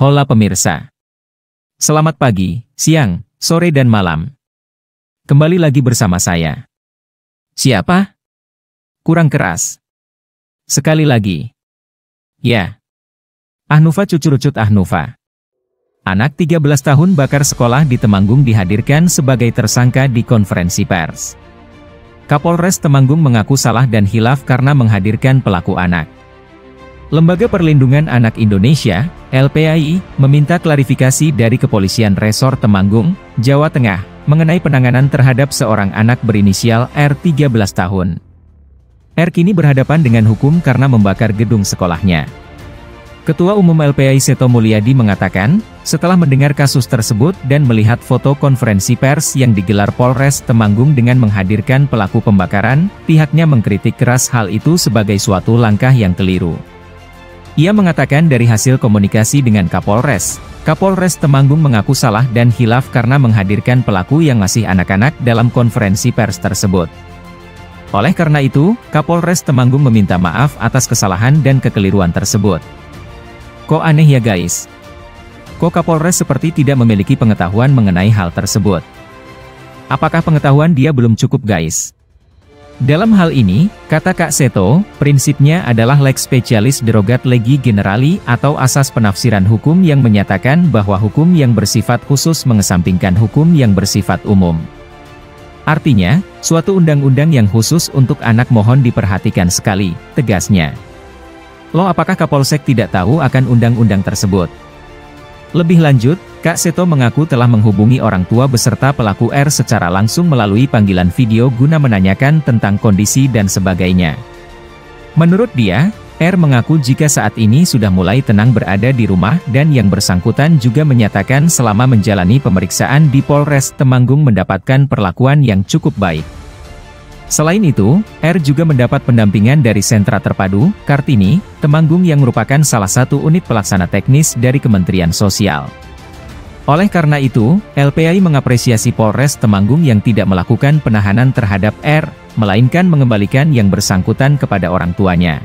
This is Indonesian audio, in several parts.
Hola pemirsa. Selamat pagi, siang, sore dan malam. Kembali lagi bersama saya. Siapa? Kurang keras. Sekali lagi. Ya. Ahnufa Cucurucut Ahnufa. Anak 13 tahun bakar sekolah di Temanggung dihadirkan sebagai tersangka di konferensi pers. Kapolres Temanggung mengaku salah dan hilaf karena menghadirkan pelaku anak. Lembaga Perlindungan Anak Indonesia, LPAI, meminta klarifikasi dari Kepolisian Resor Temanggung, Jawa Tengah, mengenai penanganan terhadap seorang anak berinisial R 13 tahun. R kini berhadapan dengan hukum karena membakar gedung sekolahnya. Ketua Umum LPAI Seto Mulyadi mengatakan, setelah mendengar kasus tersebut dan melihat foto konferensi pers yang digelar Polres Temanggung dengan menghadirkan pelaku pembakaran, pihaknya mengkritik keras hal itu sebagai suatu langkah yang keliru. Ia mengatakan dari hasil komunikasi dengan Kapolres Temanggung mengaku salah dan hilaf karena menghadirkan pelaku yang masih anak-anak dalam konferensi pers tersebut. Oleh karena itu, Kapolres Temanggung meminta maaf atas kesalahan dan kekeliruan tersebut. Kok aneh ya guys? Kok Kapolres seperti tidak memiliki pengetahuan mengenai hal tersebut? Apakah pengetahuan dia belum cukup guys? Dalam hal ini, kata Kak Seto, prinsipnya adalah lex specialis derogat legi generali atau asas penafsiran hukum yang menyatakan bahwa hukum yang bersifat khusus mengesampingkan hukum yang bersifat umum. Artinya, suatu undang-undang yang khusus untuk anak mohon diperhatikan sekali, tegasnya. Loh, apakah Kapolsek tidak tahu akan undang-undang tersebut? Lebih lanjut, Kak Seto mengaku telah menghubungi orang tua beserta pelaku R secara langsung melalui panggilan video guna menanyakan tentang kondisi dan sebagainya. Menurut dia, R mengaku jika saat ini sudah mulai tenang berada di rumah dan yang bersangkutan juga menyatakan selama menjalani pemeriksaan di Polres Temanggung mendapatkan perlakuan yang cukup baik. Selain itu, R juga mendapat pendampingan dari Sentra Terpadu, Kartini, Temanggung yang merupakan salah satu unit pelaksana teknis dari Kementerian Sosial. Oleh karena itu, LPAI mengapresiasi Polres Temanggung yang tidak melakukan penahanan terhadap R, melainkan mengembalikan yang bersangkutan kepada orang tuanya.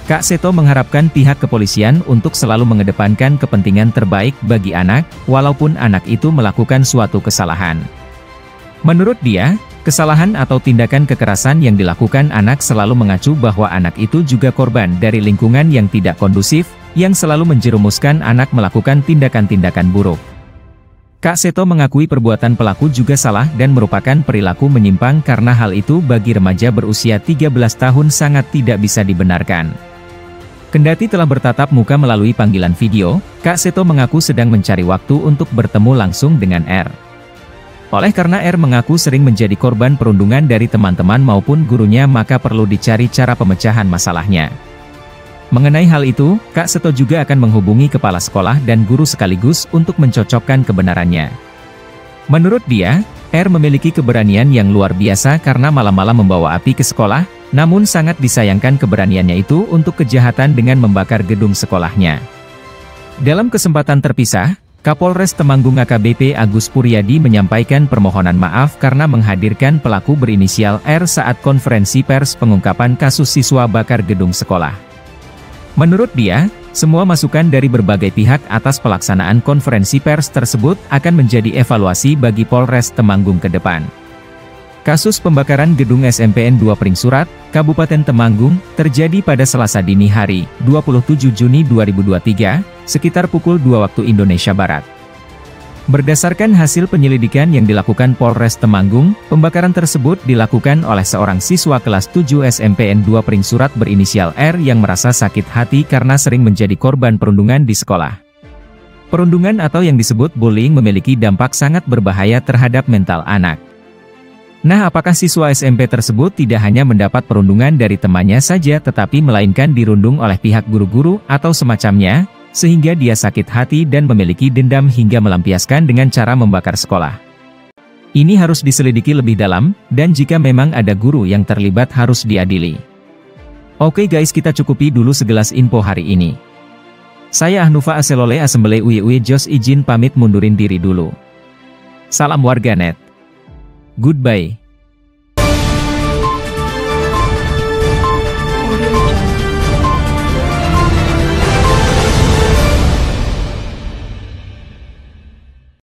Kak Seto mengharapkan pihak kepolisian untuk selalu mengedepankan kepentingan terbaik bagi anak, walaupun anak itu melakukan suatu kesalahan. Menurut dia, kesalahan atau tindakan kekerasan yang dilakukan anak selalu mengacu bahwa anak itu juga korban dari lingkungan yang tidak kondusif, yang selalu menjerumuskan anak melakukan tindakan-tindakan buruk. Kak Seto mengakui perbuatan pelaku juga salah dan merupakan perilaku menyimpang karena hal itu bagi remaja berusia 13 tahun sangat tidak bisa dibenarkan. Kendati telah bertatap muka melalui panggilan video, Kak Seto mengaku sedang mencari waktu untuk bertemu langsung dengan R. Oleh karena R mengaku sering menjadi korban perundungan dari teman-teman maupun gurunya, maka perlu dicari cara pemecahan masalahnya. Mengenai hal itu, Kak Seto juga akan menghubungi kepala sekolah dan guru sekaligus untuk mencocokkan kebenarannya. Menurut dia, R memiliki keberanian yang luar biasa karena malam-malam membawa api ke sekolah, namun sangat disayangkan keberaniannya itu untuk kejahatan dengan membakar gedung sekolahnya. Dalam kesempatan terpisah, Kapolres Temanggung AKBP Agus Puryadi menyampaikan permohonan maaf karena menghadirkan pelaku berinisial R saat konferensi pers pengungkapan kasus siswa bakar gedung sekolah. Menurut dia, semua masukan dari berbagai pihak atas pelaksanaan konferensi pers tersebut akan menjadi evaluasi bagi Polres Temanggung ke depan. Kasus pembakaran gedung SMPN 2 Pringsurat, Kabupaten Temanggung, terjadi pada Selasa dini hari, 27 Juni 2023, sekitar pukul 2 waktu Indonesia Barat. Berdasarkan hasil penyelidikan yang dilakukan Polres Temanggung, pembakaran tersebut dilakukan oleh seorang siswa kelas 7 SMPN 2 Pringsurat berinisial R yang merasa sakit hati karena sering menjadi korban perundungan di sekolah. Perundungan atau yang disebut bullying memiliki dampak sangat berbahaya terhadap mental anak. Nah, apakah siswa SMP tersebut tidak hanya mendapat perundungan dari temannya saja tetapi melainkan dirundung oleh pihak guru-guru atau semacamnya, sehingga dia sakit hati dan memiliki dendam hingga melampiaskan dengan cara membakar sekolah? Ini harus diselidiki lebih dalam, dan jika memang ada guru yang terlibat harus diadili. Oke guys, kita cukupi dulu segelas info hari ini. Saya Ahnufa Aselole Asembele Uye Jos izin pamit mundurin diri dulu. Salam warganet. Goodbye.